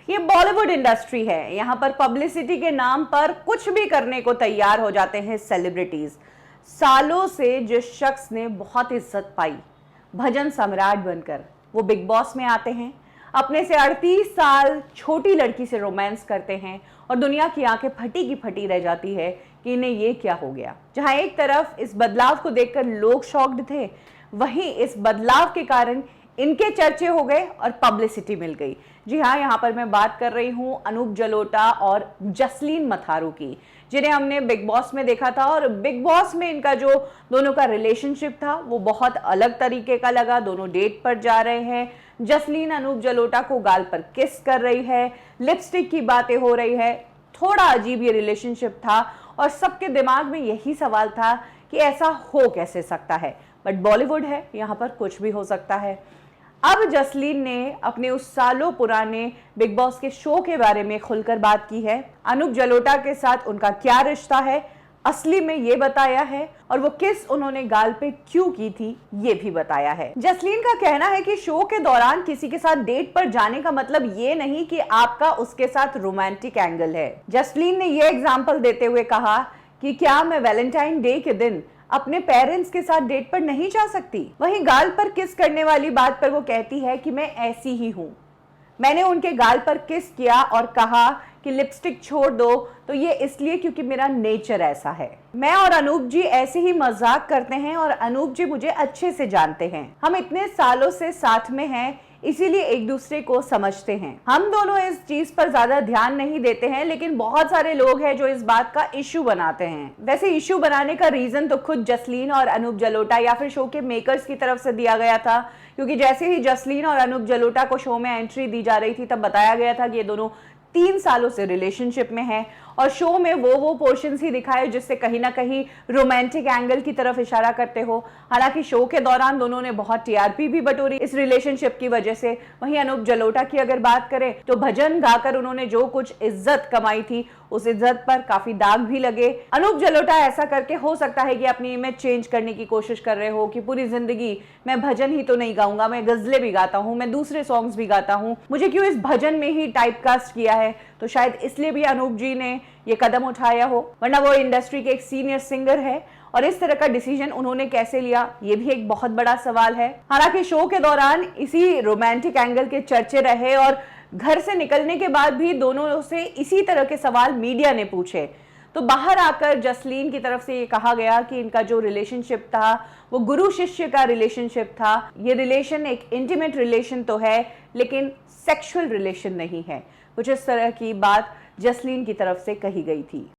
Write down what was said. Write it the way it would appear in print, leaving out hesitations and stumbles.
ये बॉलीवुड इंडस्ट्री है, यहाँ पर पब्लिसिटी के नाम पर कुछ भी करने को तैयार हो जाते हैं सेलिब्रिटीज। सालों से जिस शख्स ने बहुत इज्जत पाई भजन सम्राट बनकर, वो बिग बॉस में आते हैं, अपने से 38 साल छोटी लड़की से रोमांस करते हैं और दुनिया की आंखें फटी की फटी रह जाती है कि इन्हें ये क्या हो गया। जहां एक तरफ इस बदलाव को देखकर लोग शॉक्ड थे, वहीं इस बदलाव के कारण इनके चर्चे हो गए और पब्लिसिटी मिल गई। जी हाँ, यहाँ पर मैं बात कर रही हूँ अनूप जलोटा और जसलीन मथारू की, जिन्हें हमने बिग बॉस में देखा था। और बिग बॉस में इनका जो दोनों का रिलेशनशिप था वो बहुत अलग तरीके का लगा। दोनों डेट पर जा रहे हैं, जसलीन अनूप जलोटा को गाल पर किस कर रही है, लिपस्टिक की बातें हो रही है। थोड़ा अजीब ये रिलेशनशिप था और सबके दिमाग में यही सवाल था कि ऐसा हो कैसे सकता है। बट बॉलीवुड है, यहाँ पर कुछ भी हो सकता है। अब जसलीन ने अपने उस सालों पुराने बिग बॉस के शो के बारे में खुलकर बात की है। अनूप जलोटा के साथ उनका क्या रिश्ता है असली में ये बताया है, और वो किस उन्होंने गाल पे क्यों की थी ये भी बताया है। जसलीन का कहना है कि शो के दौरान किसी के साथ डेट पर जाने का मतलब ये नहीं कि आपका उसके साथ रोमांटिक एंगल है। जसलीन ने ये एग्जाम्पल देते हुए कहा कि क्या मैं वैलेंटाइन डे के दिन अपने पेरेंट्स के साथ डेट पर नहीं जा सकती। वहीं गाल पर किस करने वाली बात पर वो कहती है कि मैं ऐसी ही हूं, मैंने उनके गाल पर किस किया और कहा कि लिपस्टिक छोड़ दो, तो ये इसलिए क्योंकि मेरा नेचर ऐसा है। मैं और अनूप जी ऐसे ही मजाक करते हैं और अनूप जी मुझे अच्छे से जानते हैं। हम इतने सालों से साथ में हैं, इसीलिए एक दूसरे को समझते हैं। हम दोनों इस चीज पर ज्यादा ध्यान नहीं देते हैं, लेकिन बहुत सारे लोग हैं जो इस बात का इश्यू बनाते हैं। वैसे इश्यू बनाने का रीजन तो खुद जसलीन और अनूप जलोटा या फिर शो के मेकर्स की तरफ से दिया गया था, क्योंकि जैसे ही जसलीन और अनूप जलोटा को शो में एंट्री दी जा रही थी तब बताया गया था कि ये दोनों 3 सालों से रिलेशनशिप में हैं और शो में वो पोर्शंस ही दिखाए जिससे कहीं ना कहीं रोमांटिक एंगल की तरफ इशारा करते हो। हालांकि शो के दौरान दोनों ने बहुत टीआरपी भी बटोरी इस रिलेशनशिप की वजह से। वहीं अनूप जलोटा की अगर बात करें तो भजन गाकर उन्होंने जो कुछ इज्जत कमाई थी उस इज्जत पर काफी दाग भी लगे। अनूप जलोटा ऐसा करके हो सकता है कि अपनी इमेज चेंज करने की कोशिश कर रहे हो कि पूरी जिंदगी मैं भजन ही तो नहीं गाऊंगा, मैं गजलें भी गाता हूँ, मैं दूसरे सॉन्ग्स भी गाता हूँ, मुझे क्यों इस भजन में ही टाइपकास्ट किया है। तो शायद इसलिए भी अनूप जी ने ये कदम उठाया हो, वरना वो इंडस्ट्री के एक सीनियर सिंगर है और इस तरह का डिसीजन उन्होंने कैसे लिया ये भी एक बहुत बड़ा सवाल है। हालांकि शो के दौरान इसी रोमांटिक एंगल के चर्चे रहे और घर से निकलने के बाद भी दोनों से इसी तरह के सवाल मीडिया ने पूछे। तो बाहर आकर जसलीन की तरफ से ये कहा गया कि इनका जो रिलेशनशिप था वो गुरु शिष्य का रिलेशनशिप था। ये रिलेशन एक इंटीमेट रिलेशन तो है लेकिन सेक्सुअल रिलेशन नहीं है। कुछ इस तरह की बात जसलीन की तरफ से कही गई थी।